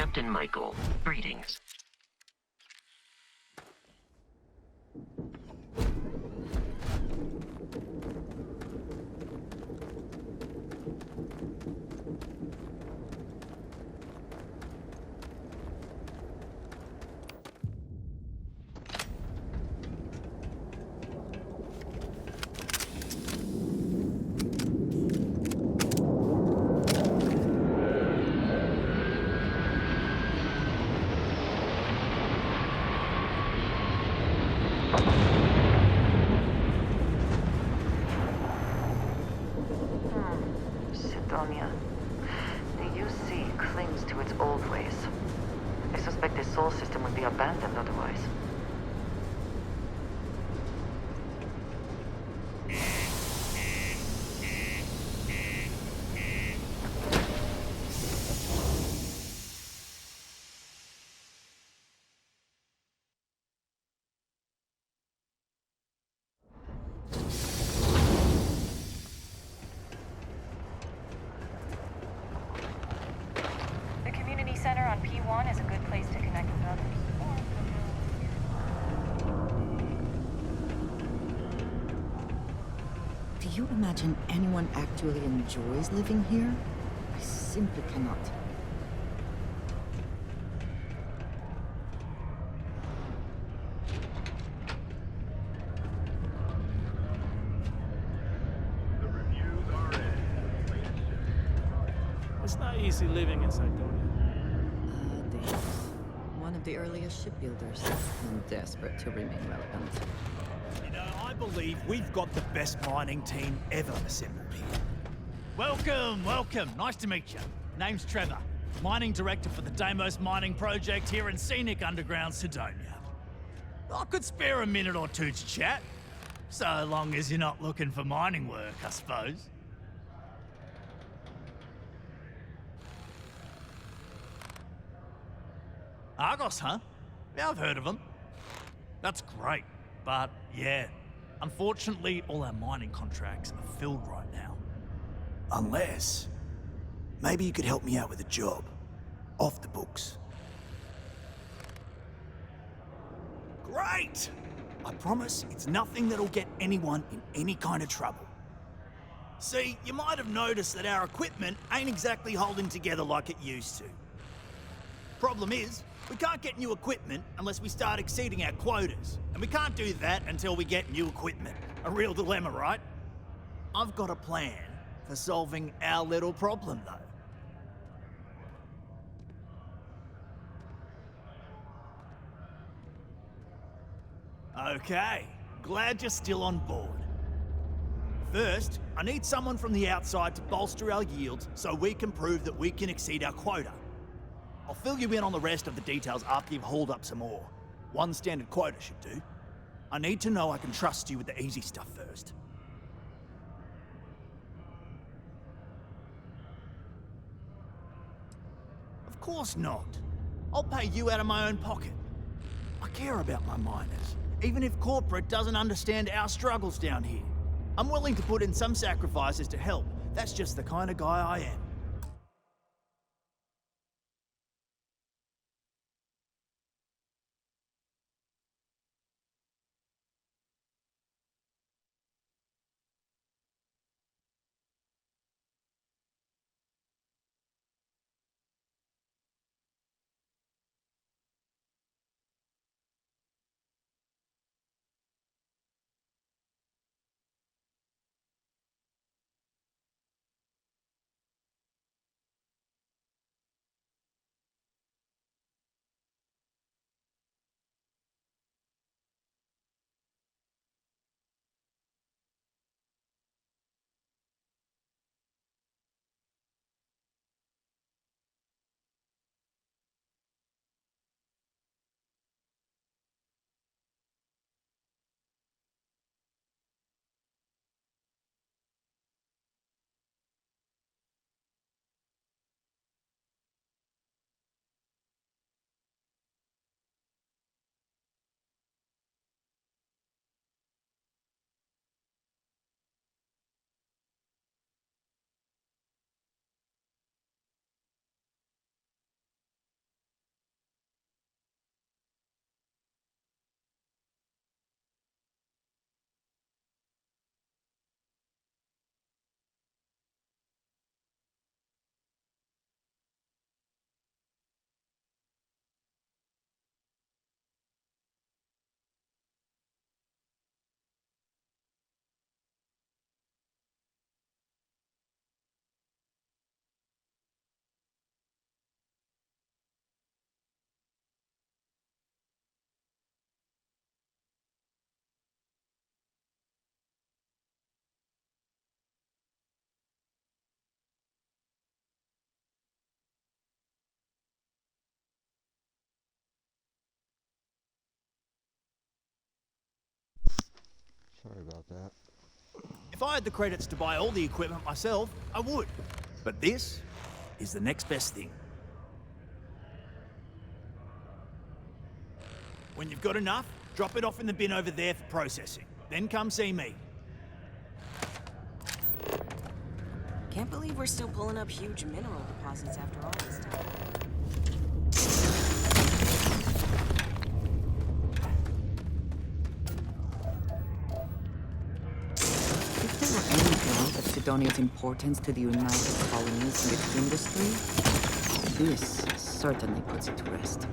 Captain Michael. Greetings. Sidonia. The UC clings to its old ways. I suspect this soul system would be abandoned otherwise. The community center on P1 is a good place to connect with others. Do you imagine anyone actually enjoys living here? I simply cannot. It's not easy living in Cydonia. Davis. One of the earliest shipbuilders. I'm desperate to remain relevant. You know, I believe we've got the best mining team ever assembled here. Welcome, welcome. Nice to meet you. Name's Trevor, mining director for the Deimos mining project here in scenic underground Cydonia. I could spare a minute or two to chat, so long as you're not looking for mining work, I suppose. Argos, huh? Yeah, I've heard of them. That's great, but yeah, unfortunately, all our mining contracts are filled right now. Unless, maybe you could help me out with a job, off the books. Great! I promise it's nothing that'll get anyone in any kind of trouble. See, you might have noticed that our equipment ain't exactly holding together like it used to. Problem is, we can't get new equipment unless we start exceeding our quotas. And we can't do that until we get new equipment. A real dilemma, right? I've got a plan for solving our little problem, though. Okay, glad you're still on board. First, I need someone from the outside to bolster our yields so we can prove that we can exceed our quota. I'll fill you in on the rest of the details after you've hauled up some more. One standard quota should do. I need to know I can trust you with the easy stuff first. Of course not. I'll pay you out of my own pocket. I care about my miners, even if corporate doesn't understand our struggles down here. I'm willing to put in some sacrifices to help. That's just the kind of guy I am. Sorry about that. If I had the credits to buy all the equipment myself, I would. But this is the next best thing. When you've got enough, drop it off in the bin over there for processing. Then come see me. Can't believe we're still pulling up huge mineral deposits after all this time. If there were any doubt of Sidonia's importance to the United Colonies and its industry, this certainly puts it to rest.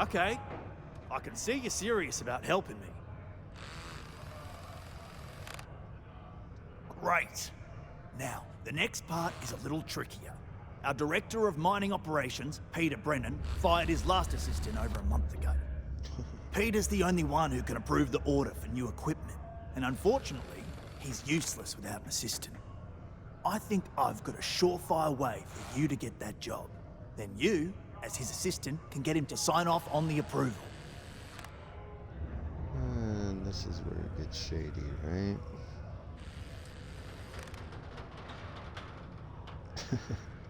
Okay. I can see you're serious about helping me. Great. Now, the next part is a little trickier. Our Director of Mining Operations, Peter Brennan, fired his last assistant over a month ago. Peter's the only one who can approve the order for new equipment, and unfortunately, he's useless without an assistant. I think I've got a surefire way for you to get that job. Then you, as his assistant, can get him to sign off on the approval. And this is where it gets shady, right?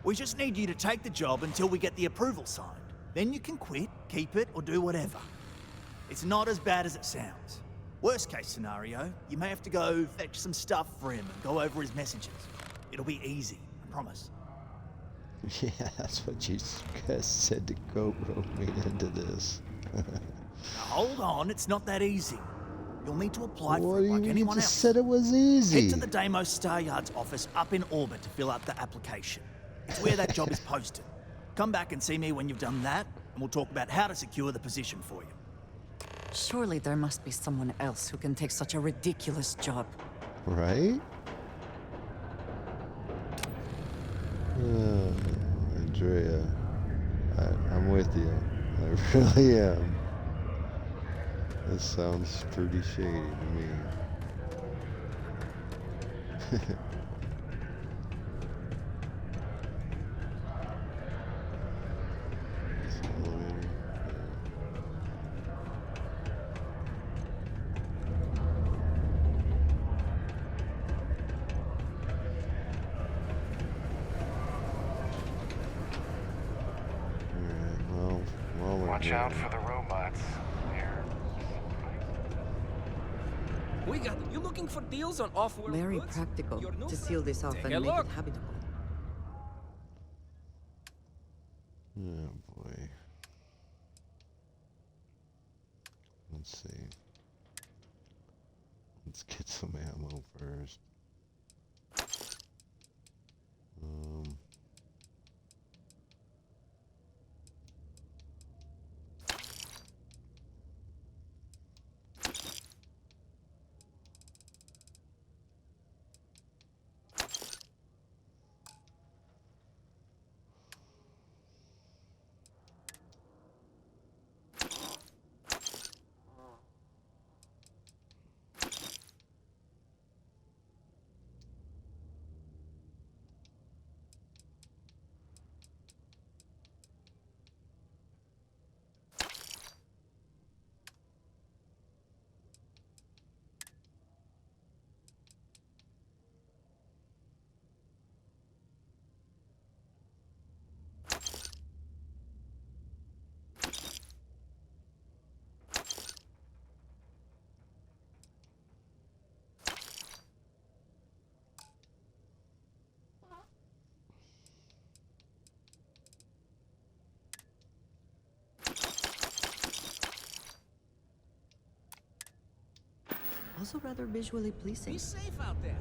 We just need you to take the job until we get the approval signed. Then you can quit, keep it, or do whatever. It's not as bad as it sounds. Worst case scenario, you may have to go fetch some stuff for him and go over his messages. It'll be easy, I promise. Yeah, that's what you guys said to go rope me into this. Now hold on, it's not that easy. You'll need to apply What for do it you like mean? You anyone just else. said it was easy. Head to the Deimos Star Yard's office up in orbit to fill out the application. It's where that job is posted. Come back and see me when you've done that, and we'll talk about how to secure the position for you. Surely there must be someone else who can take such a ridiculous job. Right? Andrea, I'm with you. I really am. This sounds pretty shady to me. Watch out for the robots. Here. We got you looking for deals on off-world Very goods? practical Your new to seal this off Take and a make look. it habitable. Oh boy. Let's see. Let's get some ammo first. Also rather visually pleasing. Be safe out there.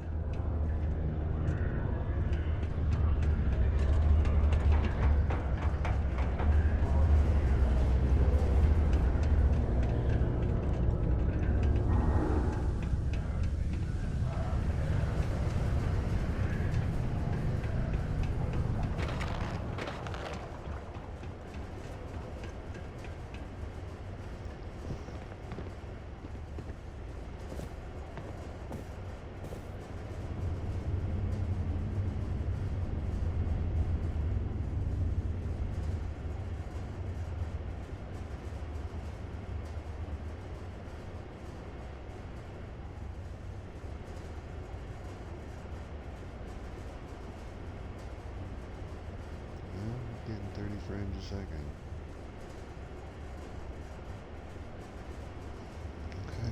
Getting 30 frames a second. Okay.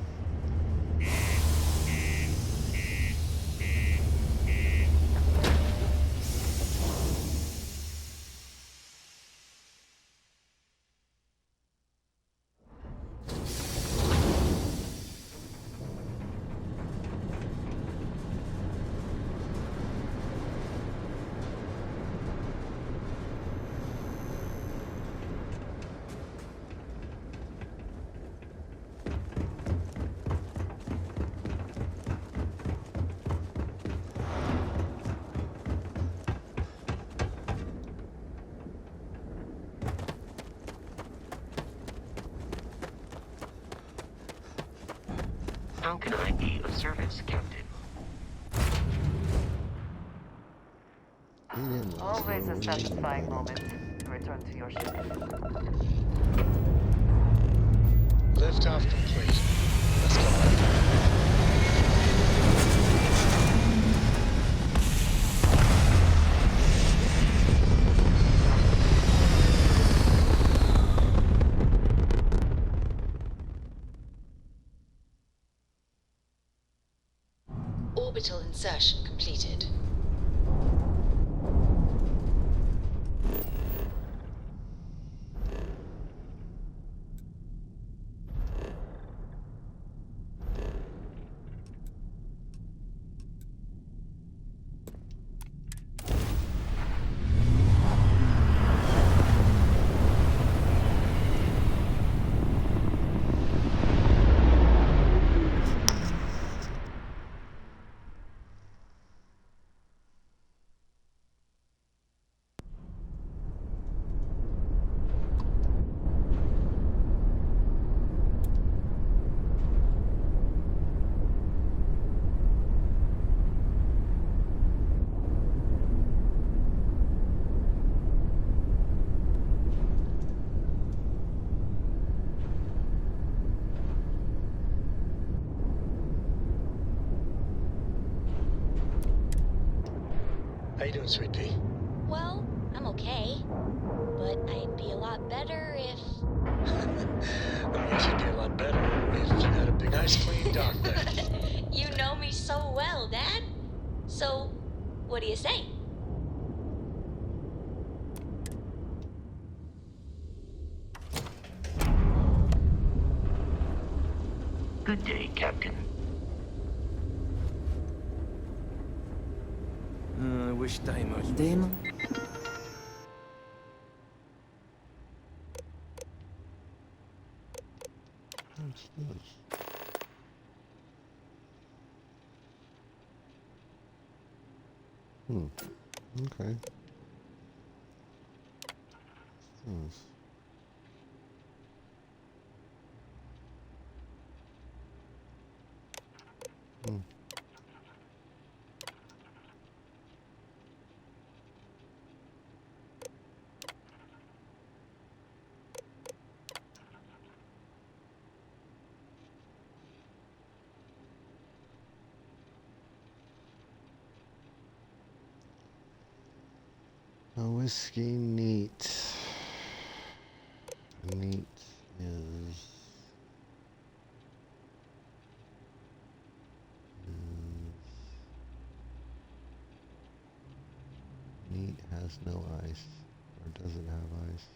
How can I be of service, Captain? He didn't last Always long. a satisfying moment to return to your ship. Liftoff complete. Let's go. Orbital insertion completed. How you doing, Sweet Pea? Well, I'm okay. But I'd be a lot better if... That means you'd be a lot better if you had a big, nice, clean dock there. You know me so well, Dad. So, what do you say? Good day, Captain. I wish Daimos was... Damon? What's this? Okay. What's this? A whiskey neat. Neat is neat has no ice, or does it have ice?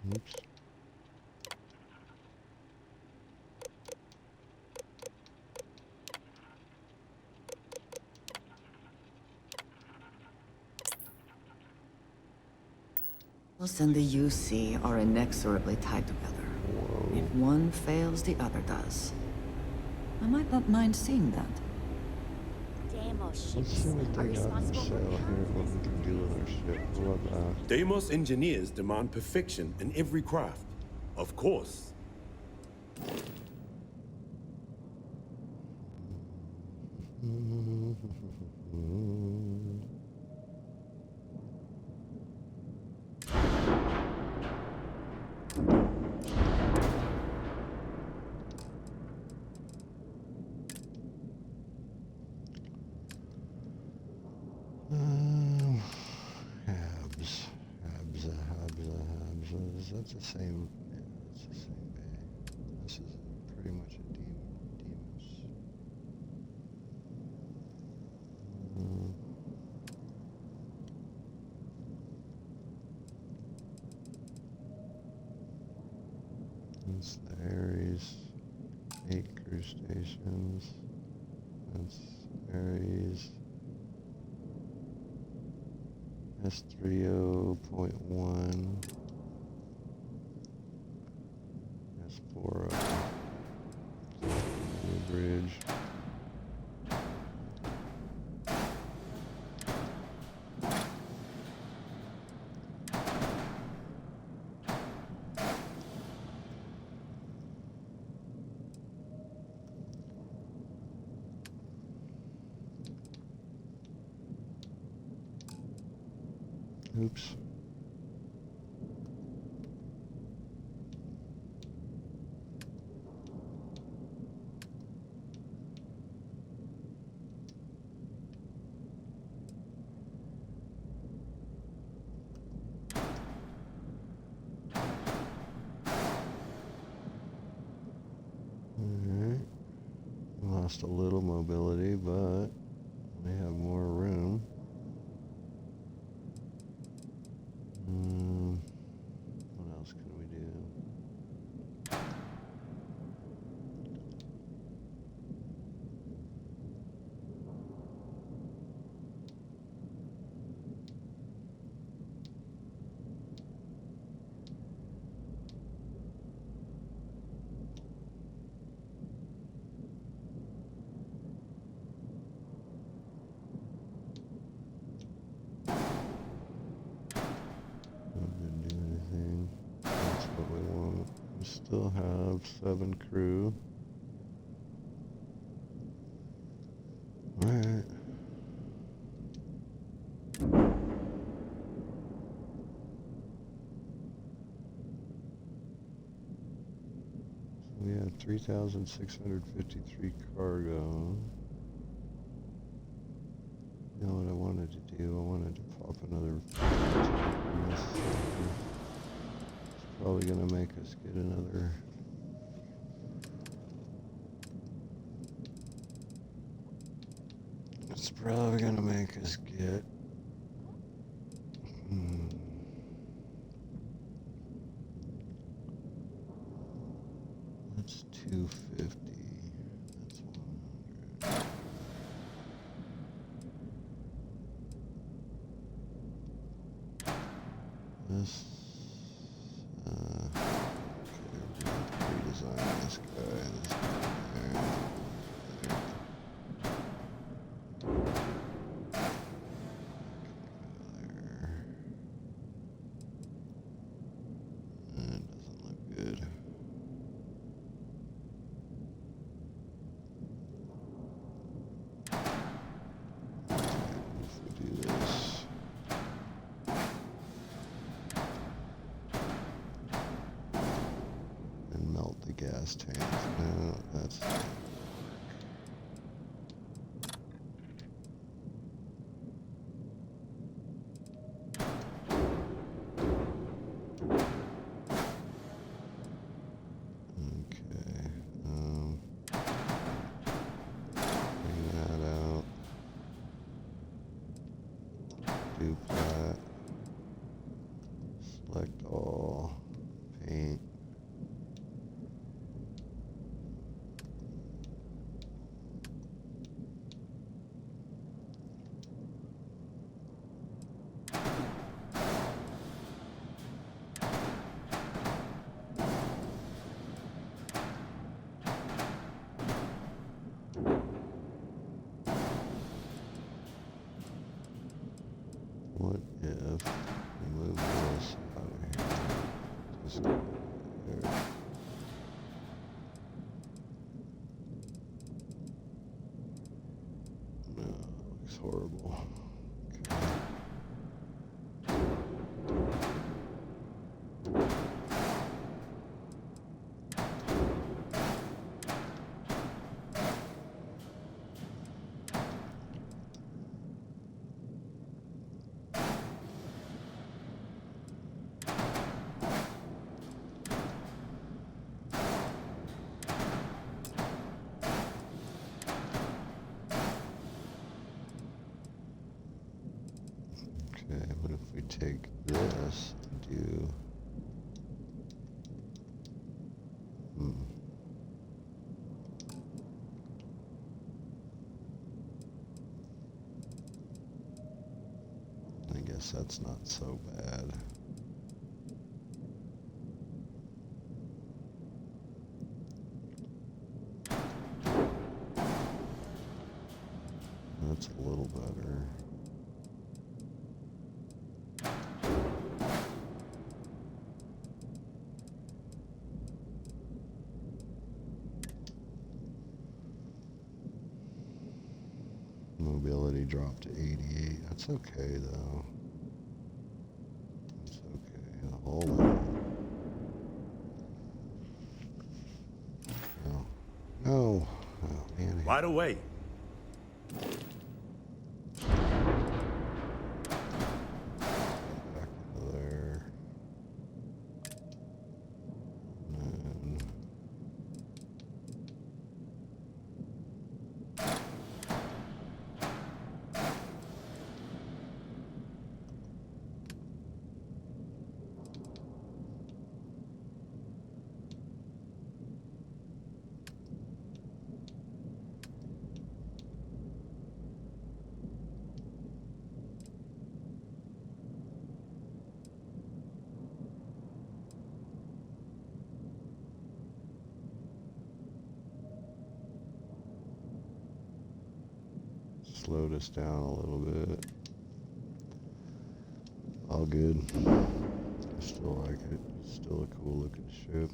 Oops. Us and the UC are inexorably tied together. If one fails, the other does. I might not mind seeing that. Let's see what they got for sale here, what we can do with our ship. What about Deimos engineers demand perfection in every craft. Of course. Is that the same? Yeah, it's the same bay. This is pretty much a Deimos. That's the Ares. 8 crew stations. That's Ares. S30.1. S4 New Bridge. Oops. Alright. Lost a little mobility, but we have more room. What else can we do? Didn't do anything. That's what we want. We still have 7 crew. Alright. So we have 3,653 cargo. You know what I wanted to do? I wanted to pop another. It's probably gonna make us get another. It's probably gonna make us get. That's 250. That's 100. This, okay, we have to redesign this guy, there, there. It doesn't look good. If we do this. And melt the gas tank. No, that's not. Okay. Bring that out. Do plat. Select all. Just go there. No, looks horrible. Okay. Okay, what if we take this and do... I guess that's not so bad. That's a little better. Mobility dropped to 88. That's okay though. That's okay. Hold on. No. No. Oh man. Right away. Back into there. And then slowed us down a little bit. All good. I still like it. Still a cool looking ship.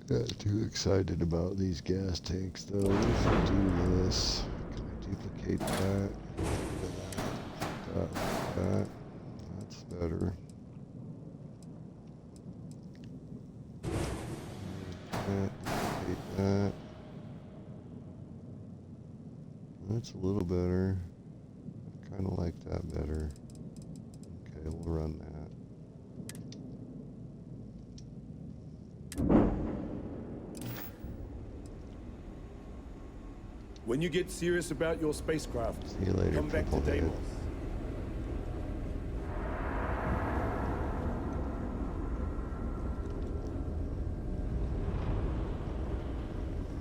Got too excited about these gas tanks though. If I do this, can I duplicate that? That. That's better. Duplicate that. That's a little better. I kind of like that better. Okay, we'll run that. When you get serious about your spacecraft, See you later, come back to Pimplehead. Deimos.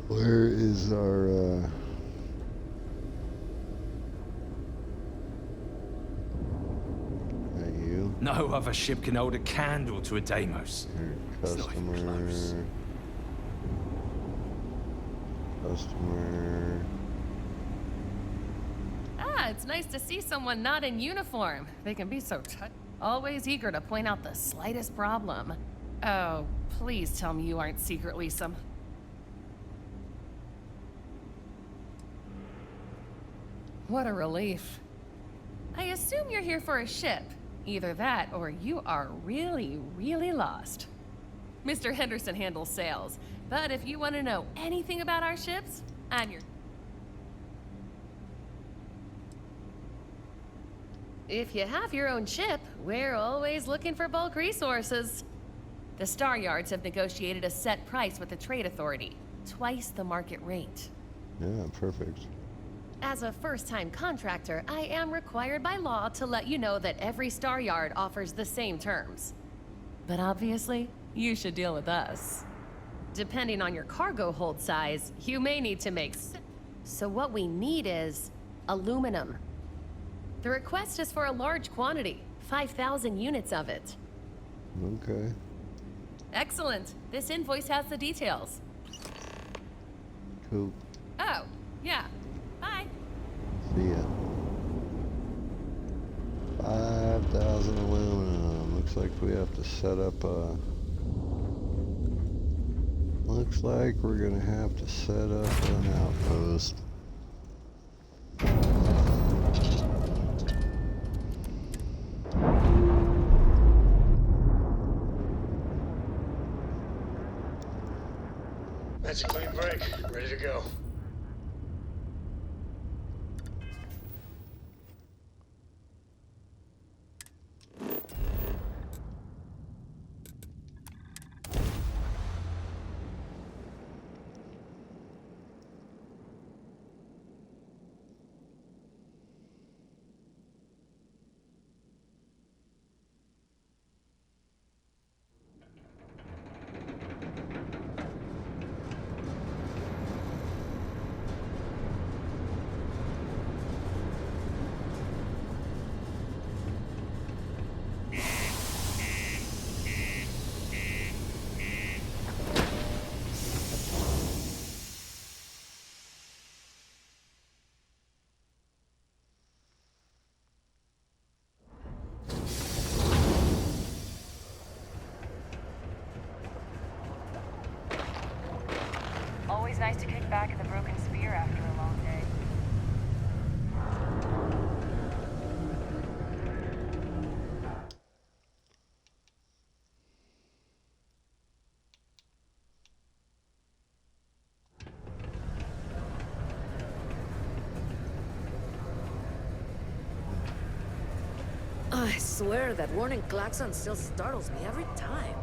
Where is our, that you? No other ship can hold a candle to a Deimos. Your It's not even close. Customer. Ah, it's nice to see someone not in uniform. They can be so always eager to point out the slightest problem. Oh, please tell me you aren't secretly some... What a relief. I assume you're here for a ship. Either that or you are really, really lost. Mr. Henderson handles sales, but if you want to know anything about our ships, I'm your... If you have your own ship, we're always looking for bulk resources. The Star Yards have negotiated a set price with the Trade Authority, twice the market rate. Yeah, perfect. As a first-time contractor, I am required by law to let you know that every Star Yard offers the same terms. But obviously, you should deal with us. Depending on your cargo hold size, you may need to make... So what we need is aluminum. The request is for a large quantity, 5,000 units of it. Okay. Excellent. This invoice has the details. Cool. Oh, yeah. Bye. See ya. 1,000 aluminum. Looks like we have to set up a... Looks like we're gonna have to set up an outpost. That's a clean break. Ready to go. Always nice to kick back at the Broken Spear after a long day. I swear that warning klaxon still startles me every time.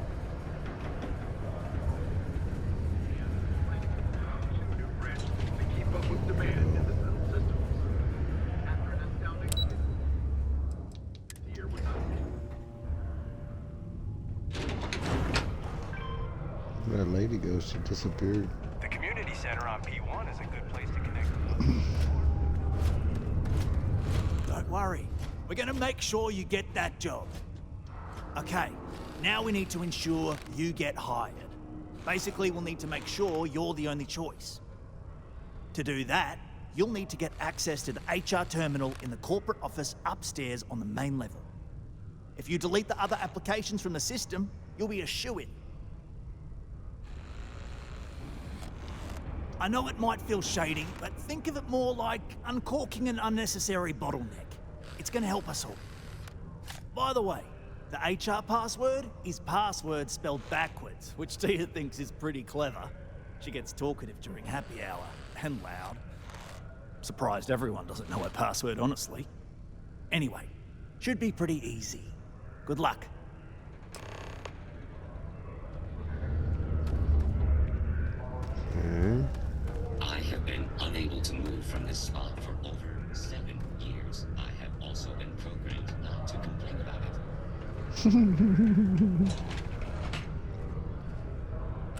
Where'd that lady go? She disappeared. The community center on P1 is a good place to connect. Don't worry. We're gonna make sure you get that job. Okay, now we need to ensure you get hired. Basically, we'll need to make sure you're the only choice. To do that, you'll need to get access to the HR terminal in the corporate office upstairs on the main level. If you delete the other applications from the system, you'll be a shoo-in. I know it might feel shady, but think of it more like uncorking an unnecessary bottleneck. It's gonna help us all. By the way, the HR password is password spelled backwards, which Tia thinks is pretty clever. She gets talkative during happy hour, and loud. Surprised everyone doesn't know her password, honestly. Anyway, should be pretty easy. Good luck. I have been unable to move from this spot for over 7 years. I have also been programmed not to complain about it.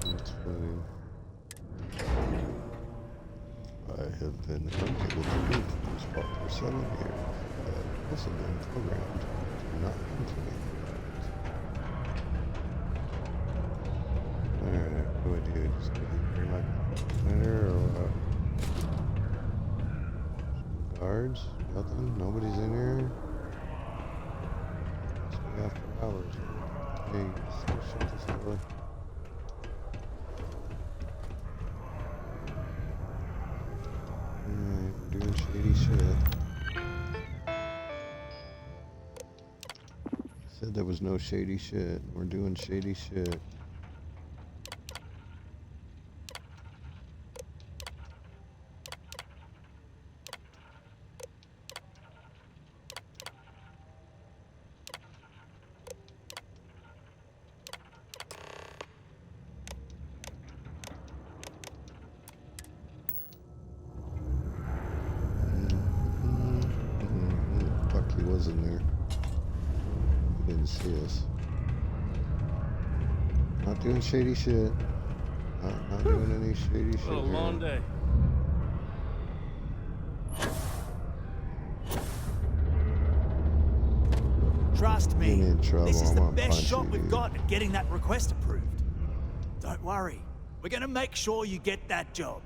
That's funny. I have been unable to move from this spot for 7 years. I have also been programmed to not complain. Alright, what do I do? Just go here like there or what? Guards? Nothing? Nobody's in here? It's been after hours. Hey, let's shut this door. Alright, we're doing shady shit. Said there was no shady shit. We're doing shady shit. He was in there. He didn't see us. Not doing shady shit. Not doing any shady shit. What a long day. Trust me, You're in trouble. this is I'm the gonna best punch shot you, we've dude. got at getting that request approved. Don't worry, we're gonna make sure you get that job.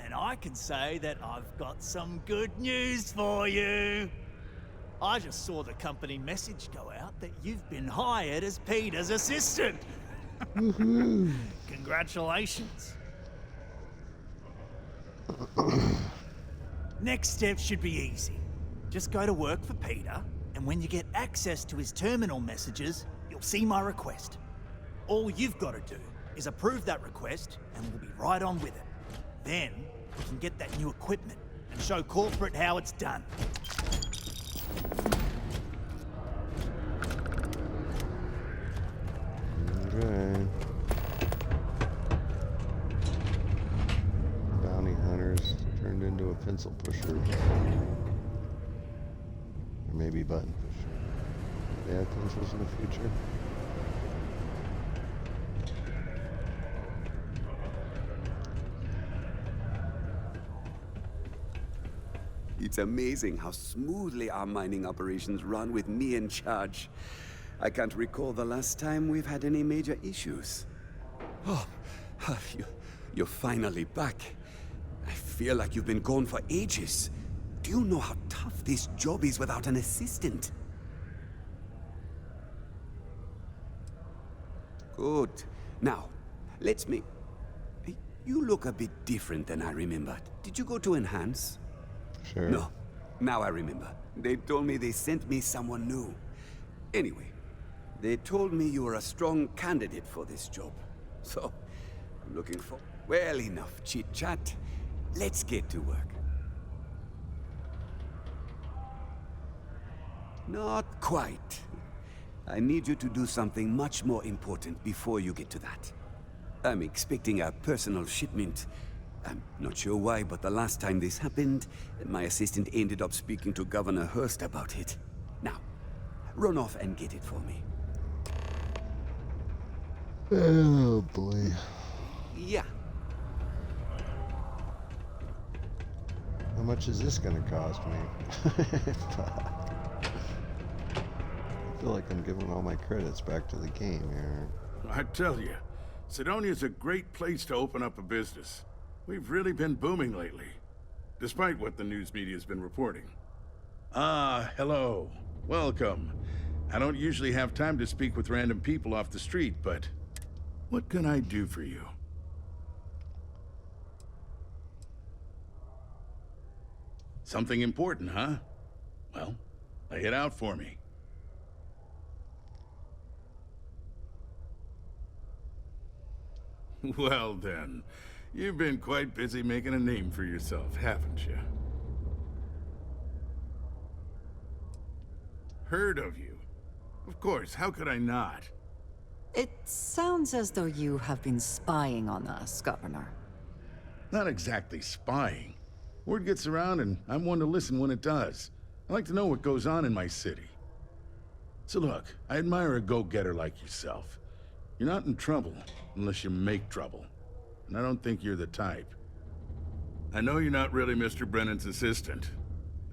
And I can say that I've got some good news for you. I just saw the company message go out that you've been hired as Peter's assistant. Woohoo! Congratulations. Next step should be easy. Just go to work for Peter, and when you get access to his terminal messages, you'll see my request. All you've got to do is approve that request, and we'll be right on with it. Then, we can get that new equipment and show corporate how it's done. Okay. Bounty hunters turned into a pencil pusher. Or maybe button pusher. They have pencils in the future. It's amazing how smoothly our mining operations run with me in charge. I can't recall the last time we've had any major issues. Oh, you're finally back. I feel like you've been gone for ages. Do you know how tough this job is without an assistant? Good. Now, let's make... You look a bit different than I remembered. Did you go to Enhance? Sure. No. Now I remember. They told me they sent me someone new. Anyway, they told me you were a strong candidate for this job. So, I'm looking for... Well, enough chit-chat. Let's get to work. Not quite. I need you to do something much more important before you get to that. I'm expecting a personal shipment. I'm not sure why, but the last time this happened, my assistant ended up speaking to Governor Hurst about it. Now, run off and get it for me. Oh boy. Yeah. How much is this gonna cost me? I feel like I'm giving all my credits back to the game here. I tell you, Sidonia's a great place to open up a business. We've really been booming lately, despite what the news media's been reporting. Ah, hello. Welcome. I don't usually have time to speak with random people off the street, but what can I do for you? Something important, huh? Well, lay it out for me. Well then, you've been quite busy making a name for yourself, haven't you? Heard of you. Of course, how could I not? It sounds as though you have been spying on us, Governor. Not exactly spying. Word gets around and I'm one to listen when it does. I like to know what goes on in my city. So look, I admire a go-getter like yourself. You're not in trouble unless you make trouble. And I don't think you're the type. I know you're not really Mr. Brennan's assistant.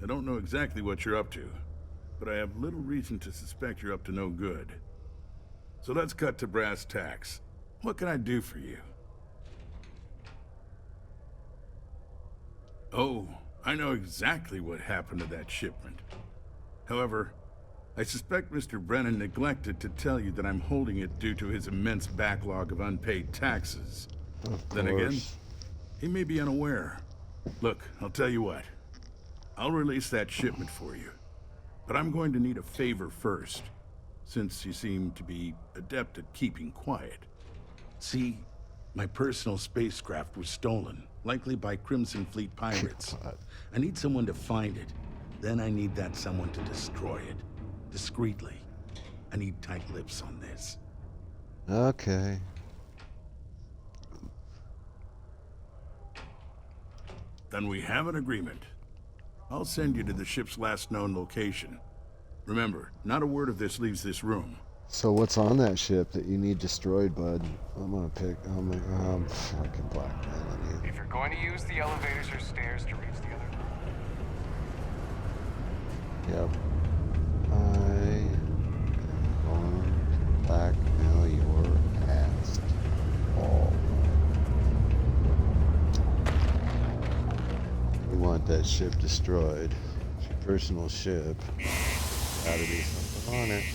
I don't know exactly what you're up to, but I have little reason to suspect you're up to no good. So let's cut to brass tacks. What can I do for you? Oh, I know exactly what happened to that shipment. However, I suspect Mr. Brennan neglected to tell you that I'm holding it due to his immense backlog of unpaid taxes. Then again, he may be unaware. Look, I'll tell you what. I'll release that shipment for you. But I'm going to need a favor first, since you seem to be adept at keeping quiet. See, my personal spacecraft was stolen, likely by Crimson Fleet pirates. I need someone to find it. Then I need that someone to destroy it. Discreetly. I need tight lips on this. Okay. Then we have an agreement. I'll send you to the ship's last known location. Remember, not a word of this leaves this room. So what's on that ship that you need destroyed, bud? I'm gonna pick. I'm fucking blackmailing you. If you're going to use the elevators or stairs to reach the other... Yep. I'm going to blackmail your ass. All. We want that ship destroyed. It's your personal ship. Gotta do something on it.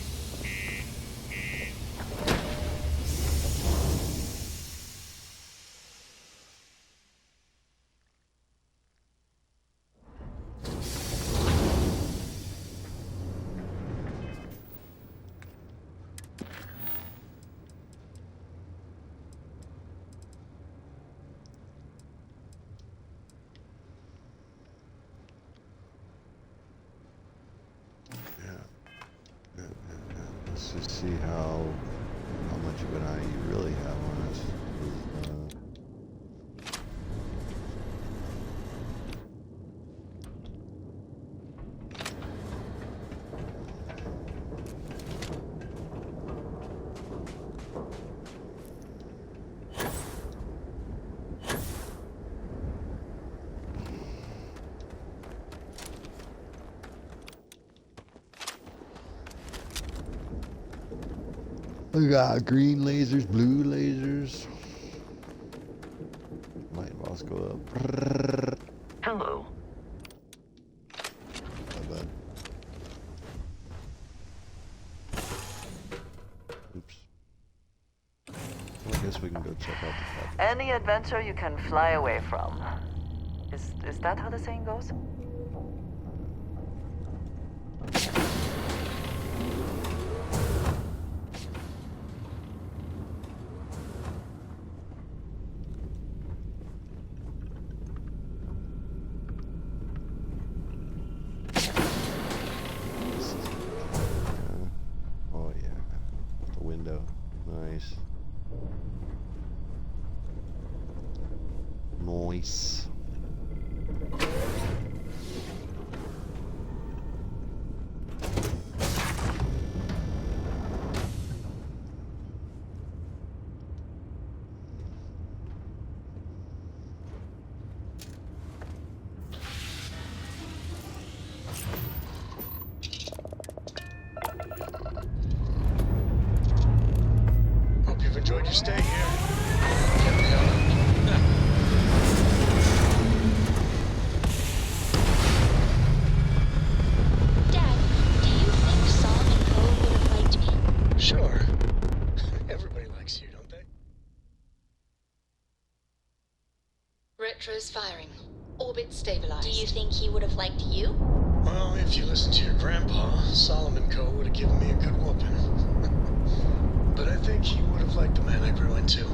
Let's just see how much of an eye you really have on us. We got green lasers, blue lasers. Light boss go up. Hello. Not bad. Oops. Well, I guess we can go check out the top. Any adventure you can fly away from. Is that how the saying goes? Oh yeah, the window, nice. Nice. Hope you've enjoyed your stay here. Get the hell out. Dad, do you think Solomon Cole would have liked me? Sure. Everybody likes you, don't they? Retro's firing. Orbit stabilized. Do you think he would have liked you? Well, if you listen to your grandpa, Solomon Cole would have given me a good whooping. But I think he would have liked the man I grew into.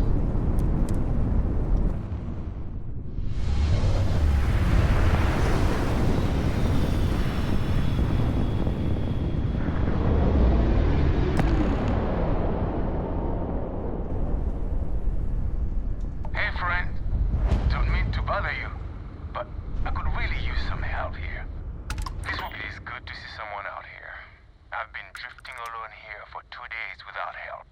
Hey, friend. Don't mean to bother you, but I could really use some help here. It is good to see someone out here. I've been drifting alone here for 2 days without help.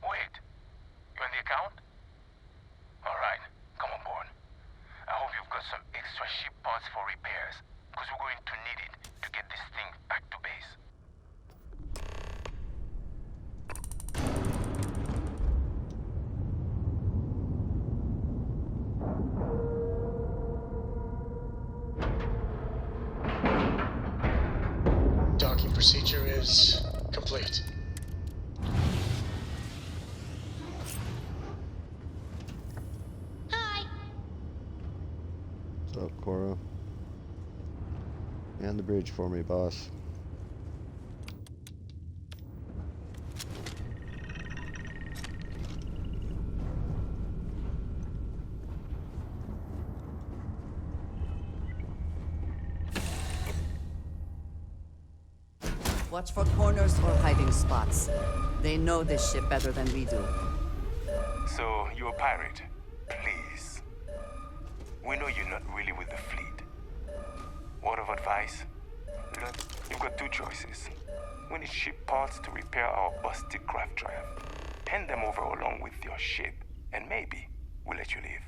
Wait, you on the account? Alright, come on board. I hope you've got some extra ship parts for repairs, because we're going to need it to get this thing back to base. Docking procedure is complete. Hi. What's up, Cora? Man the bridge for me, boss. Watch for corners or hiding spots. They know this ship better than we do. So, you're a pirate? Please. We know you're not really with the fleet. Word of advice? Look, you've got two choices. We need ship parts to repair our busted craft drive. Hand them over along with your ship, and maybe we'll let you leave.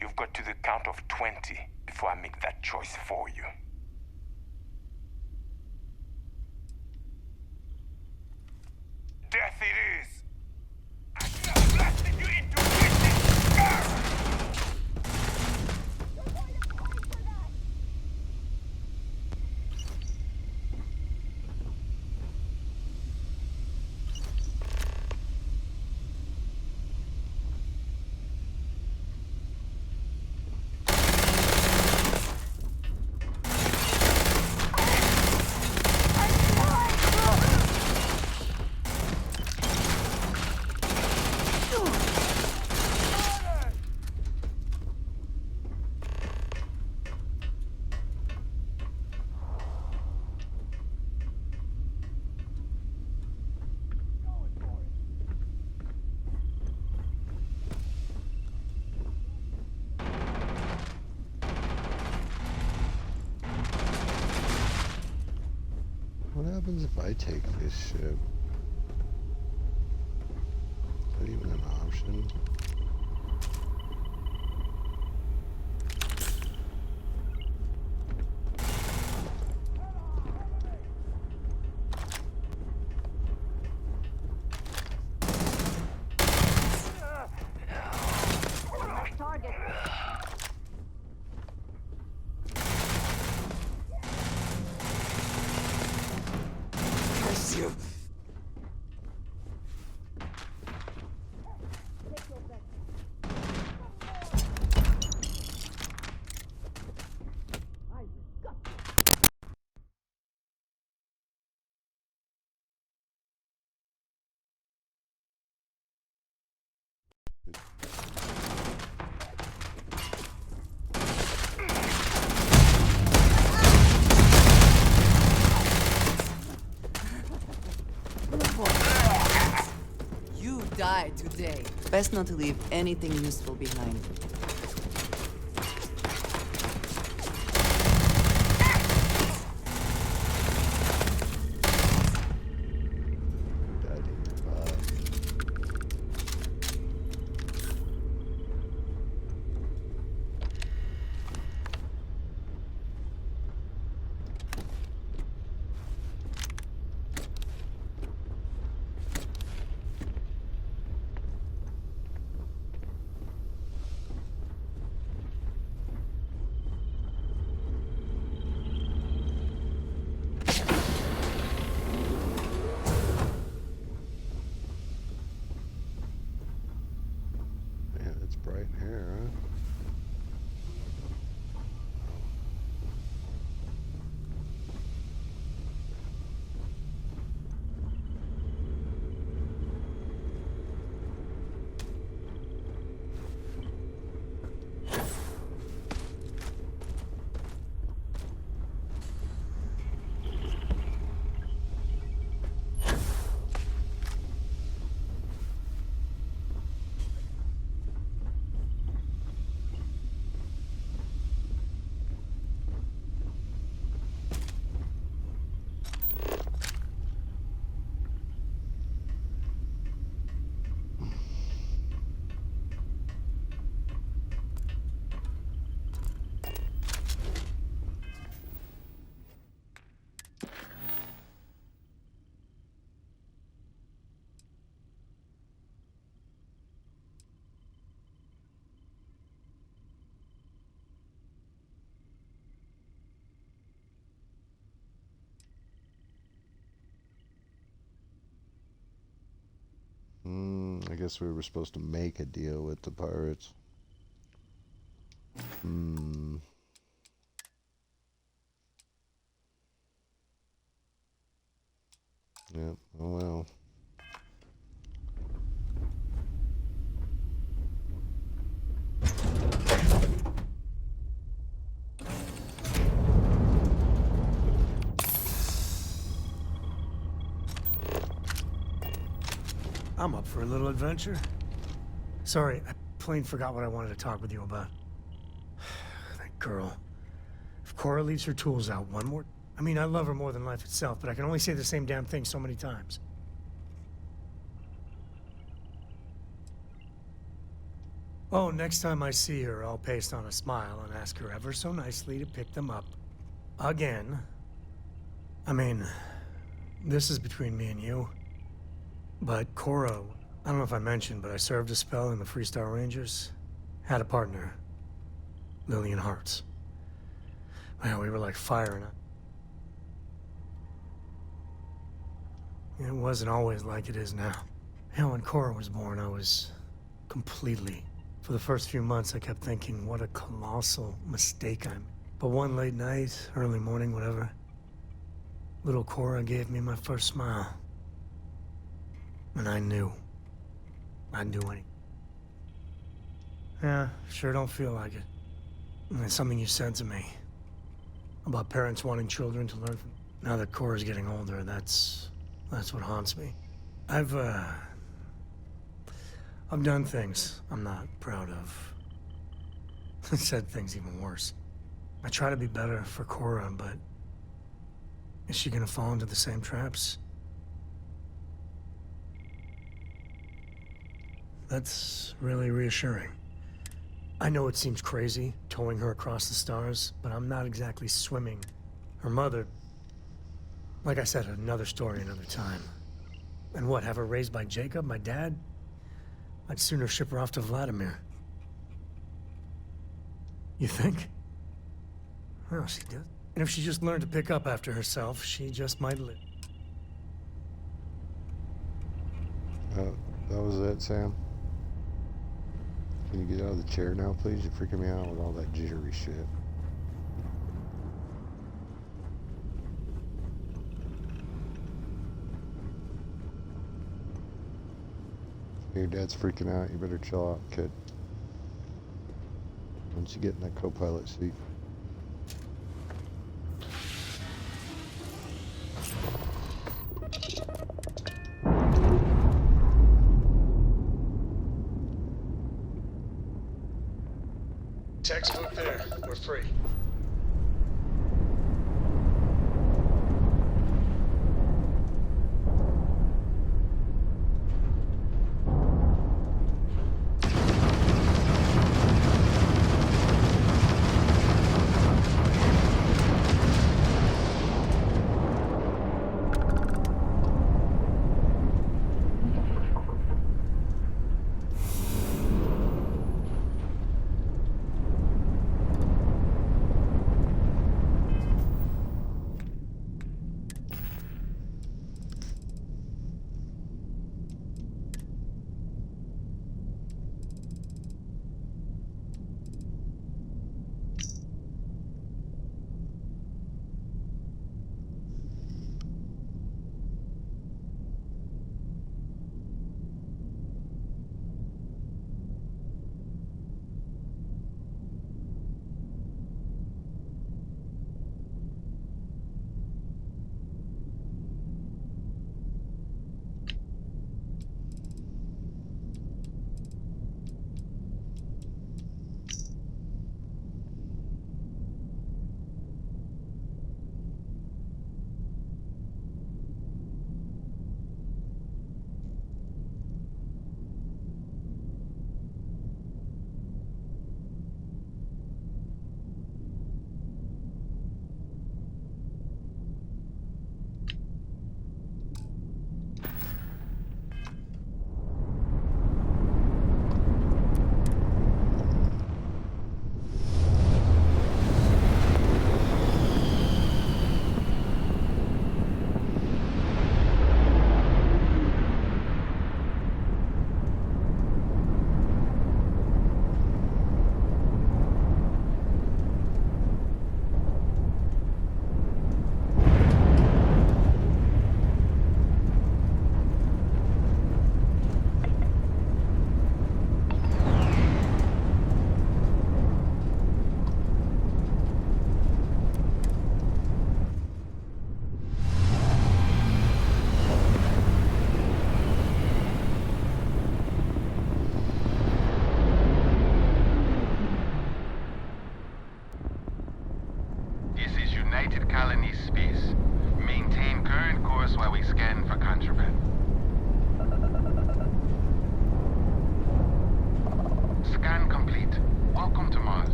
You've got to the count of 20 before I make that choice for you. Death it is! I blasted you into happens if I take this ship? Is that even an option? You die today. Best not to leave anything useful behind. Man, it's bright in here, huh? I guess we were supposed to make a deal with the pirates. Yep, oh well. I'm up for a little adventure. Sorry, I plain forgot what I wanted to talk with you about. That girl. If Cora leaves her tools out one more... I mean, I love her more than life itself, but I can only say the same damn thing so many times. Oh, next time I see her, I'll paste on a smile and ask her ever so nicely to pick them up. Again. I mean, this is between me and you. But Cora, I don't know if I mentioned, but I served a spell in the Freestar Rangers. Had a partner, Lillian Hartz. Man, we were like fire and it wasn't always like it is now. You know, when Cora was born, I was completely... For the first few months, I kept thinking, what a colossal mistake I'm... But one late night, early morning, whatever, little Cora gave me my first smile. And I knew. I'd do anything. Yeah, sure don't feel like it. And it's something you said to me. About parents wanting children to learn from... Now that Cora's getting older, that's what haunts me. I've done things I'm not proud of. Said things even worse. I try to be better for Cora, but Is she gonna fall into the same traps? That's really reassuring. I know it seems crazy, towing her across the stars, but I'm not exactly swimming. Her mother... Like I said, another story, another time. And what, have her raised by Jacob, my dad? I'd sooner ship her off to Vladimir. You think? Well, she does. And if she just learned to pick up after herself, she just might live. That was it, Sam. Can you get out of the chair now, please? You're freaking me out with all that jittery shit. Your dad's freaking out. You better chill out, kid. Once you get in that co-pilot seat. Textbook there. We're free.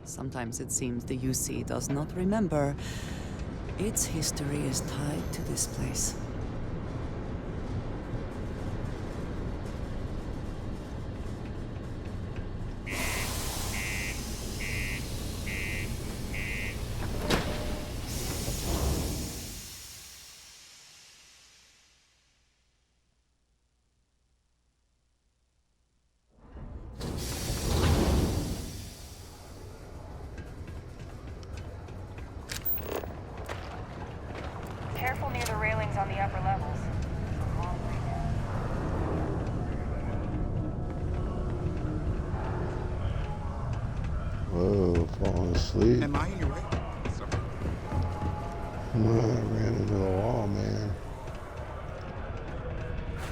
Sometimes it seems the UC does not remember. Its history is tied to this place. Careful near the railings on the upper levels. falling asleep. Am I in your way? Sorry. I ran into the wall, man.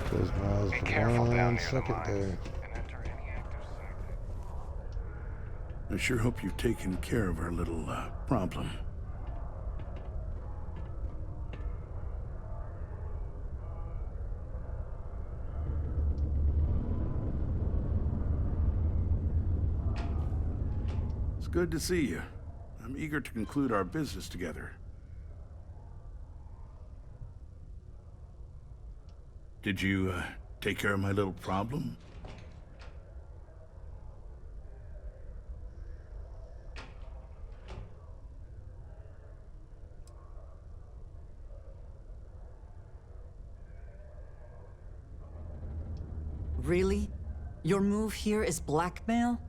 Close my eyes Be for careful down one near the second mines there. and enter any active site. I sure hope you've taken care of our little, problem. It's good to see you. I'm eager to conclude our business together. Did you, take care of my little problem? Really? Your move here is blackmail?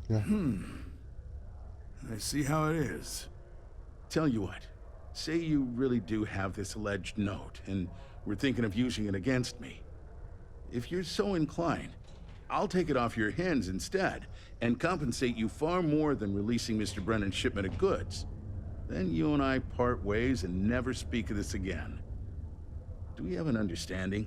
Yeah. I see how it is. Tell you what, say you really do have this alleged note, and we're thinking of using it against me. If you're so inclined, I'll take it off your hands instead, and compensate you far more than releasing Mr. Brennan's shipment of goods. Then you and I part ways and never speak of this again. Do we have an understanding?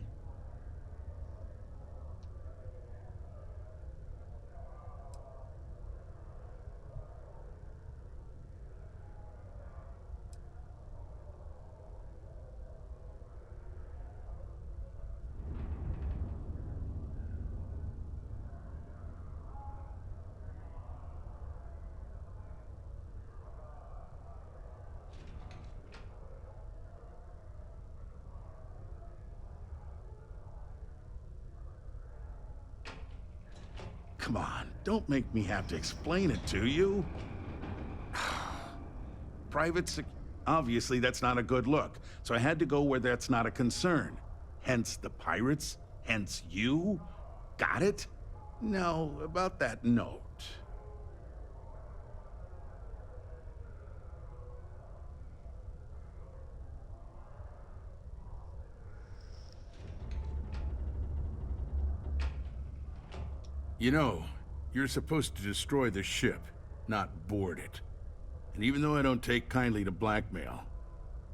Come on, don't make me have to explain it to you. Obviously, that's not a good look, so I had to go where that's not a concern. Hence the pirates, hence you. Got it? Now, about that note. You know, you're supposed to destroy the ship, not board it. And even though I don't take kindly to blackmail,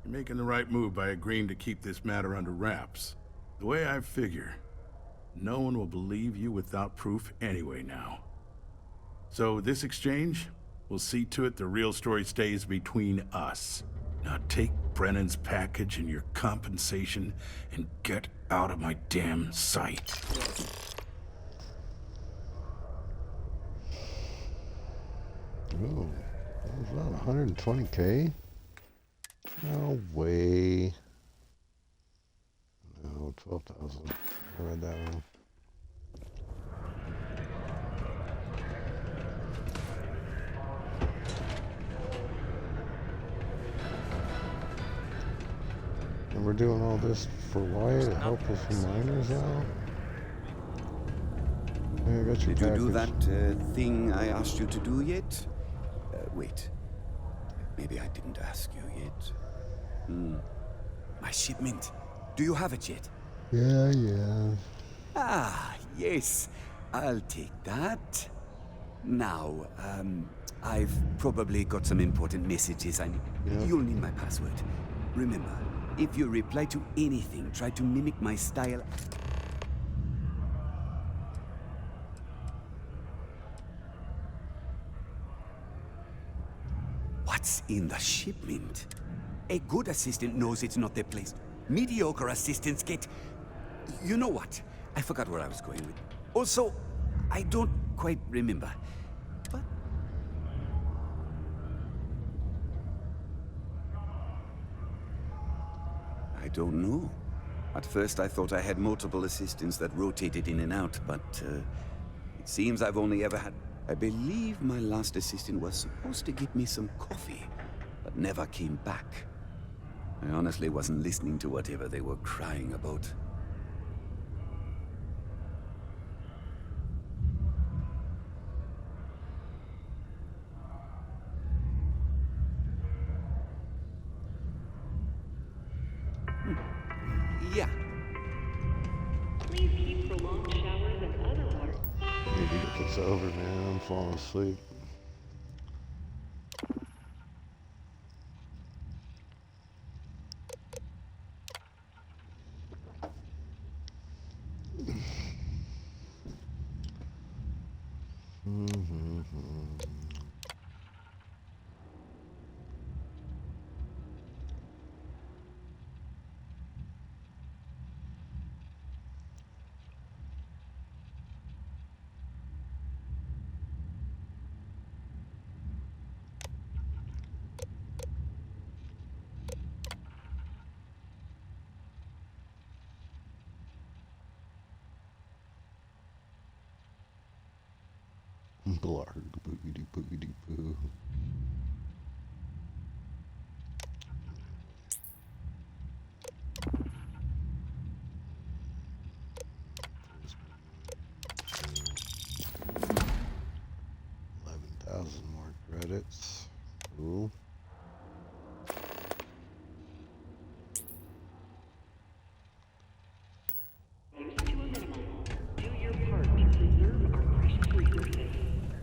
you're making the right move by agreeing to keep this matter under wraps. The way I figure, no one will believe you without proof anyway now. So this exchange, will see to it the real story stays between us. Now take Brennan's package and your compensation and get out of my damn sight. Oh, was that 120K? No way. No, 12,000. I read that wrong. And we're doing all this for why? To help us miners out? Yeah, I got your Did you do package. that thing I asked you to do yet? Wait. Maybe I didn't ask you yet. My shipment. Do you have it yet? Yeah. Ah, yes. I'll take that. Now, I've probably got some important messages I need. Yep. You'll need my password. Remember, if you reply to anything, try to mimic my style. What's in the shipment? A good assistant knows it's not their place. Mediocre assistants get... You know what? I forgot where I was going with. Also, I don't quite remember. But... I don't know. At first I thought I had multiple assistants that rotated in and out, but it seems I've only ever had... I believe my last assistant was supposed to get me some coffee, but never came back. I honestly wasn't listening to whatever they were crying about. Yeah. Please keep prolonged showers and other water. Need to get this over, man. I'm falling asleep. Blarg, boogity boogity boo. More credits. Cool. Use to a minimum. Do your part to preserve our precious resources.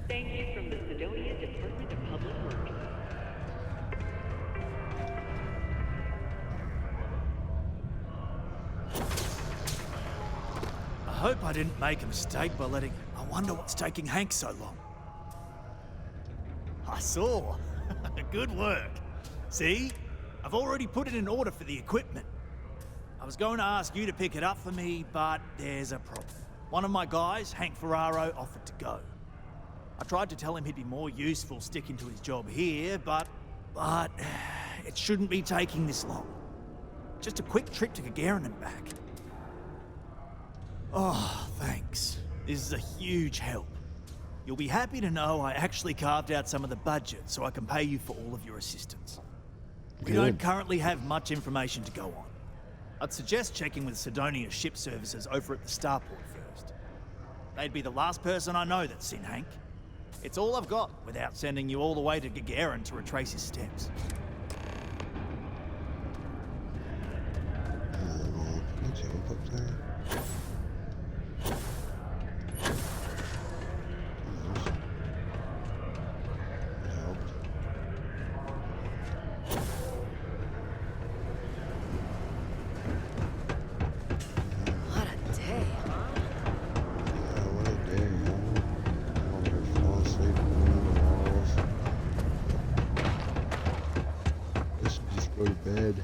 Thanks from the Sidonia Department of Public Works. I hope I didn't make a mistake by letting... I wonder what's taking Hank so long. I saw. Good work. See? I've already put it in order for the equipment. I was going to ask you to pick it up for me, but there's a problem. One of my guys, Hank Ferraro, offered to go. I tried to tell him he'd be more useful sticking to his job here, but it shouldn't be taking this long. Just a quick trip to Gagarin and back. Oh, thanks. This is a huge help. You'll be happy to know I actually carved out some of the budget so I can pay you for all of your assistance. We don't currently have much information to go on. I'd suggest checking with Sidonia's ship services over at the Starport first. They'd be the last person I know that's seen Hank. It's all I've got without sending you all the way to Gagarin to retrace his steps. Can you jump up there? Go to bed.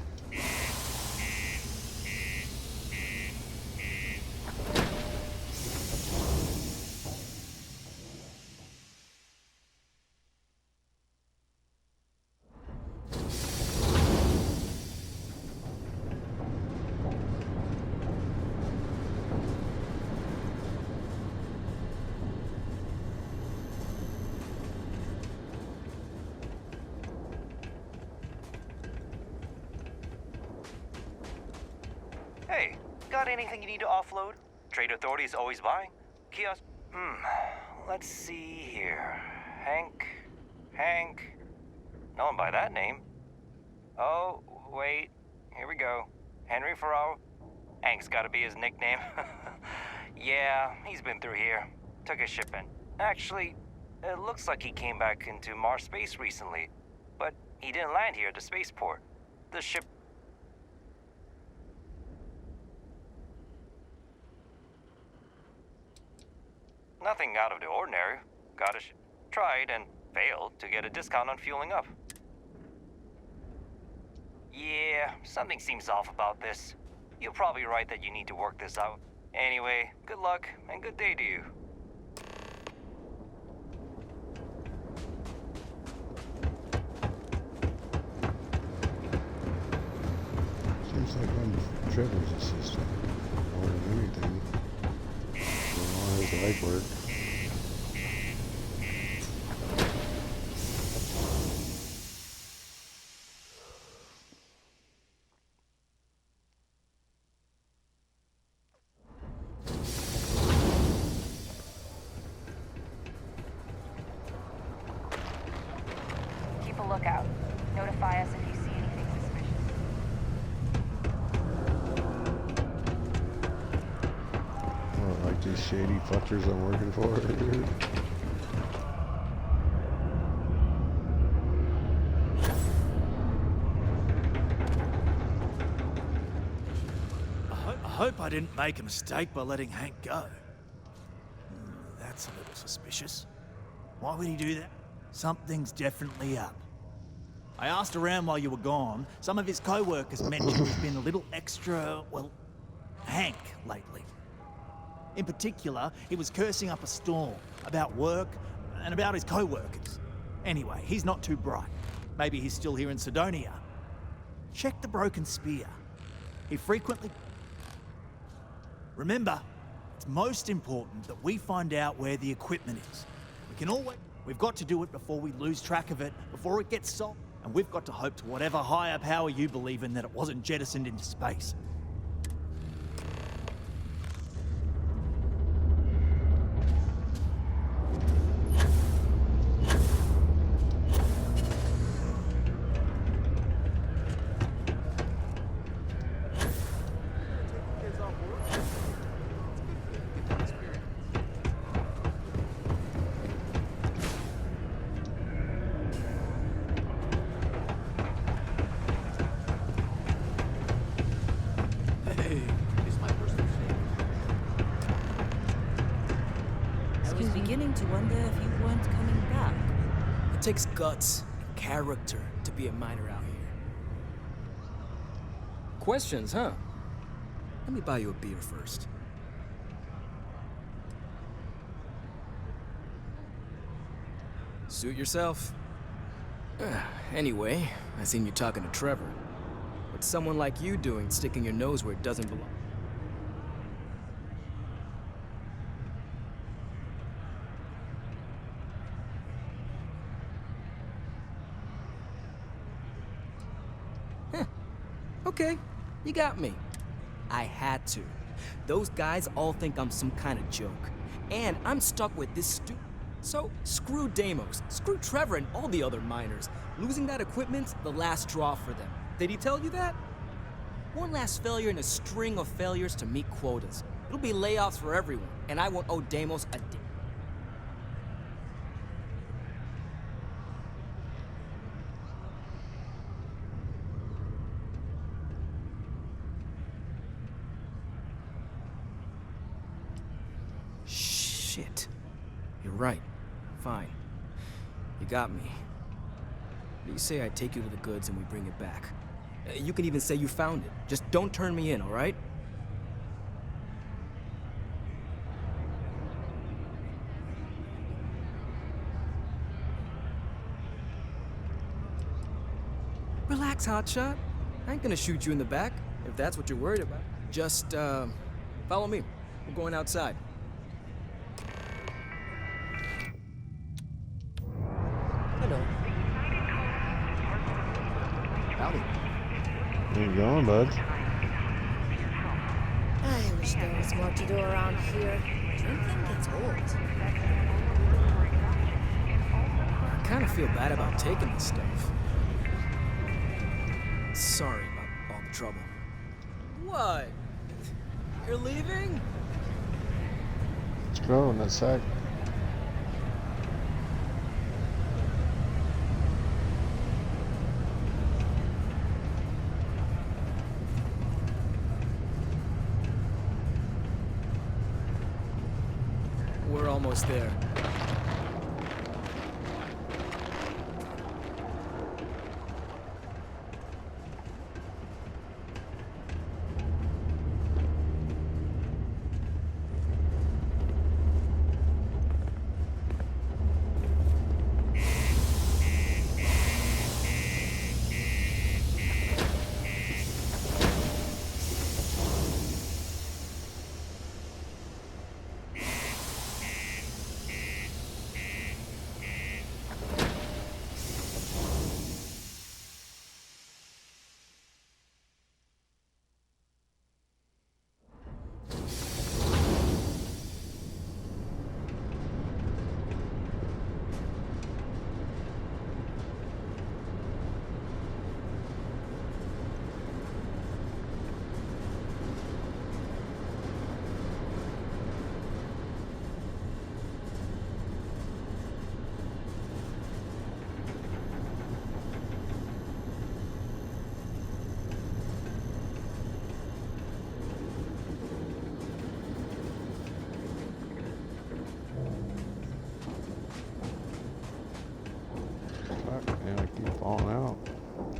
Hey, got anything you need to offload? Trade Authority is always buying. Kiosk. Let's see here. Hank. No one by that name. Oh, wait. Here we go. Henry Ferraro. Hank's gotta be his nickname. Yeah, he's been through here. Took a ship in. Actually, it looks like he came back into Mars space recently. But he didn't land here at the spaceport. The ship... Nothing out of the ordinary. Tried and failed to get a discount on fueling up. Yeah, something seems off about this. You're probably right that you need to work this out. Anyway, good luck and good day to you. Seems like I'm Trevor's assistant more than anything. Doing all his legwork. Keep a lookout. Notify us if you see anything suspicious. Oh, like these shady fuckers I'm working for, dude. I hope I didn't make a mistake by letting Hank go. That's a little suspicious. Why would he do that? Something's definitely up. I asked around while you were gone. Some of his co-workers mentioned he's been a little extra, well, Hank lately. In particular, he was cursing up a storm about work and about his co-workers. Anyway, he's not too bright. Maybe he's still here in Sidonia. Check the broken spear. He frequently... Remember, it's most important that we find out where the equipment is. We can always... We've got to do it before we lose track of it, before it gets sold. And we've got to hope to whatever higher power you believe in that it wasn't jettisoned into space. I was beginning to wonder if you weren't coming back. It takes guts and character to be a miner out here. Questions, huh? Let me buy you a beer first. Suit yourself. Anyway, I seen you talking to Trevor. What's someone like you doing sticking your nose where it doesn't belong? Okay, you got me. I had to. Those guys all think I'm some kind of joke. And I'm stuck with this So, screw Deimos, screw Trevor and all the other miners. Losing that equipment's the last straw for them. Did he tell you that? One last failure in a string of failures to meet quotas. It'll be layoffs for everyone, and I won't owe Deimos a damn. Shit. You're right. Fine. You got me. You say I take you to the goods and we bring it back. You can even say you found it. Just don't turn me in, all right? Relax, hotshot. I ain't gonna shoot you in the back, if that's what you're worried about. Just, follow me. We're going outside. Hello. Howdy. Where you going, bud? I wish there was more to do around here. Drinking gets old. I kind of feel bad about taking this stuff. Sorry about all the trouble. What? You're leaving? Let's go in a sec. We're almost there. Fuck, man, I keep falling out.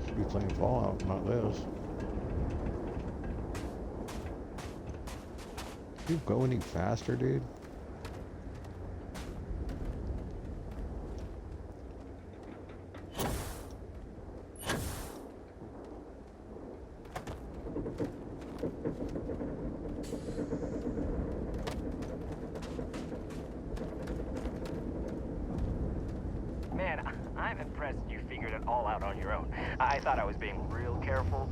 Should be playing Fallout, not this. You go any faster, dude? went all out on your own. I thought I was being real careful.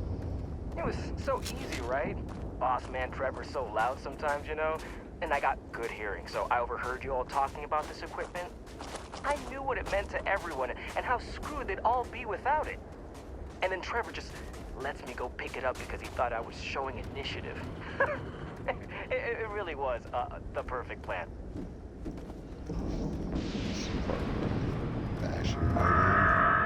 It was so easy, right? Boss man Trevor's so loud sometimes, you know? And I got good hearing, so I overheard you all talking about this equipment. I knew what it meant to everyone and how screwed they'd all be without it. And then Trevor just lets me go pick it up because he thought I was showing initiative. It really was the perfect plan. Bash your head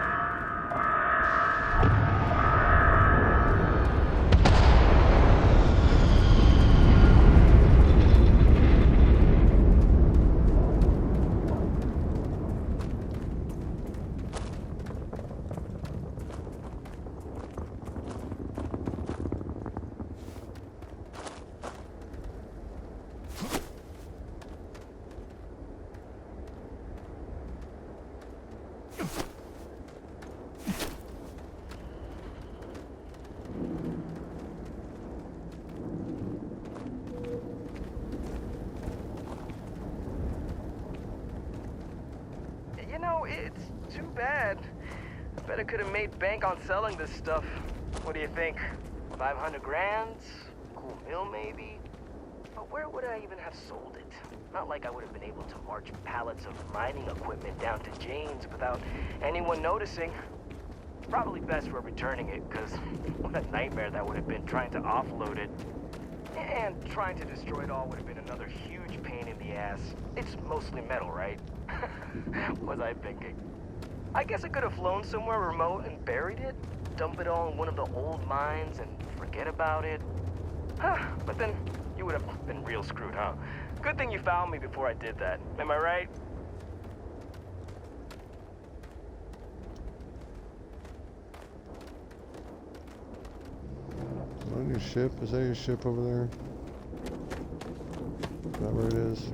You know, it's too bad. I bet I could have made bank on selling this stuff. What do you think? 500 grand? Cool meal, maybe? But where would I even have sold it? Not like I would have been able to march pallets of mining equipment down to Jane's without anyone noticing. Probably best for returning it, because what a nightmare that would have been trying to offload it. And trying to destroy it all would have been another huge pain in the ass. It's mostly metal, right? Was I thinking? I guess I could have flown somewhere remote and buried it, dump it all in one of the old mines and forget about it. But then you would have been real screwed, huh? Good thing you found me before I did that. Am I right? on your ship. Is that your ship over there? Is that where it is?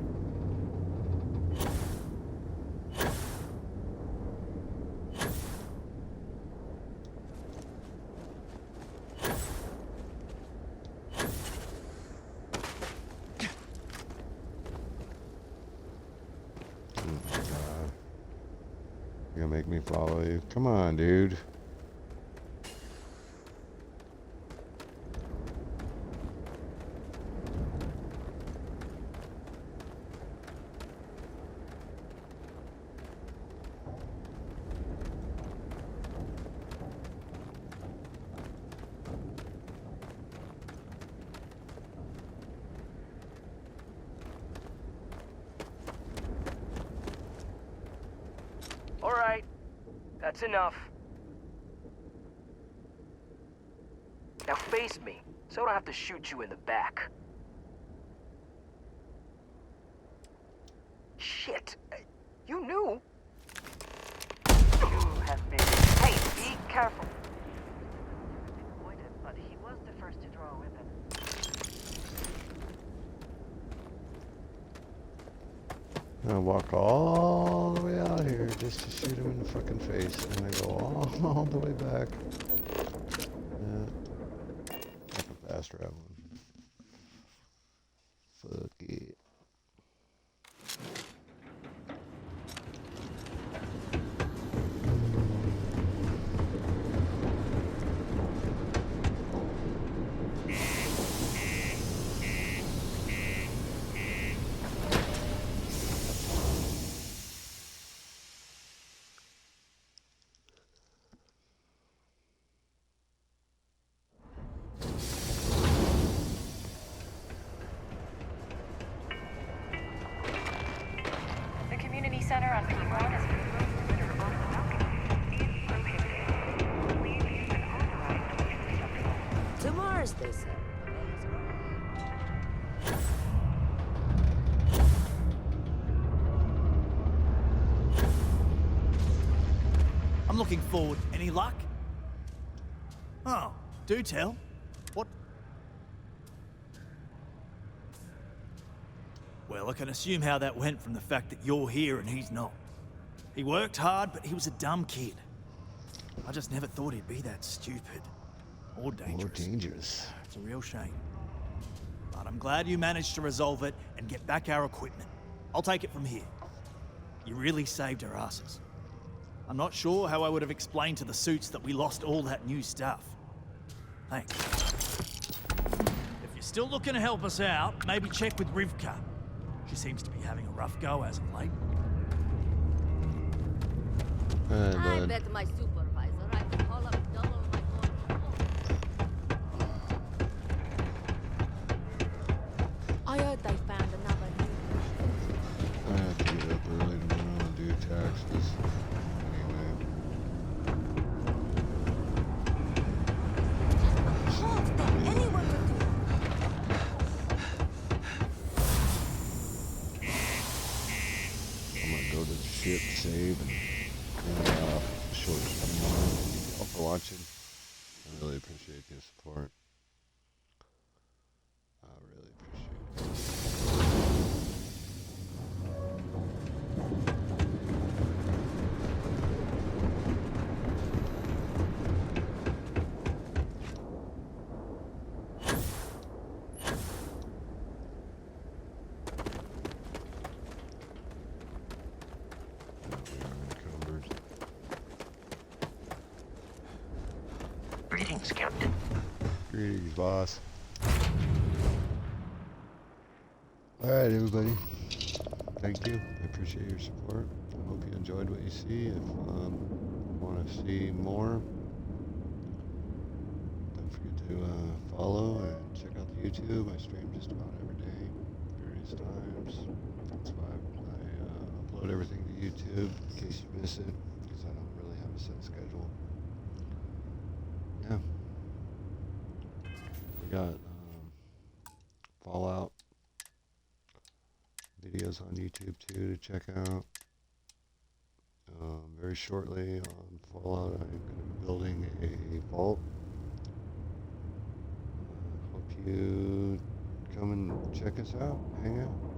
You're gonna make me follow you. Come on, dude. All right, that's enough. Now face me, so I don't have to shoot you in the back. Shit, you knew. You have been. Hey, be careful. But he was the first to draw a weapon. I walk all the way out here just to shoot him in the fucking face, and I go all the way back. Yeah. Fucking fast traveling. Fuck it. The community center on P1 is... To Mars, they say. I'm looking forward. Any luck? Oh, do tell. What? Well, I can assume how that went from the fact that you're here and he's not. He worked hard, but he was a dumb kid. I just never thought he'd be that stupid. Or dangerous. Or dangerous. It's a real shame. But I'm glad you managed to resolve it and get back our equipment. I'll take it from here. You really saved our asses. I'm not sure how I would have explained to the suits that we lost all that new stuff. Thanks. If you're still looking to help us out, maybe check with Rivka. She seems to be having a rough go as of late. I bet my supervisor I can call up double my I heard they found another new I have to get up early tomorrow and do taxes. Anyway. anyone would do. I'm gonna go to the ship, save, and short stream for watching. I really appreciate your support. I really appreciate it. Greetings, Captain. Greetings, boss. Alright, everybody. Thank you. I appreciate your support. I hope you enjoyed what you see. If you want to see more, don't forget to follow and check out the YouTube. I stream just about every day, various times. That's why I upload everything to YouTube in case you miss it, because I don't really have a set schedule. Yeah. We got Fallout videos on YouTube too to check out. Very shortly on Fallout, I'm going to be building a vault. Hope you come and check us out, hang out.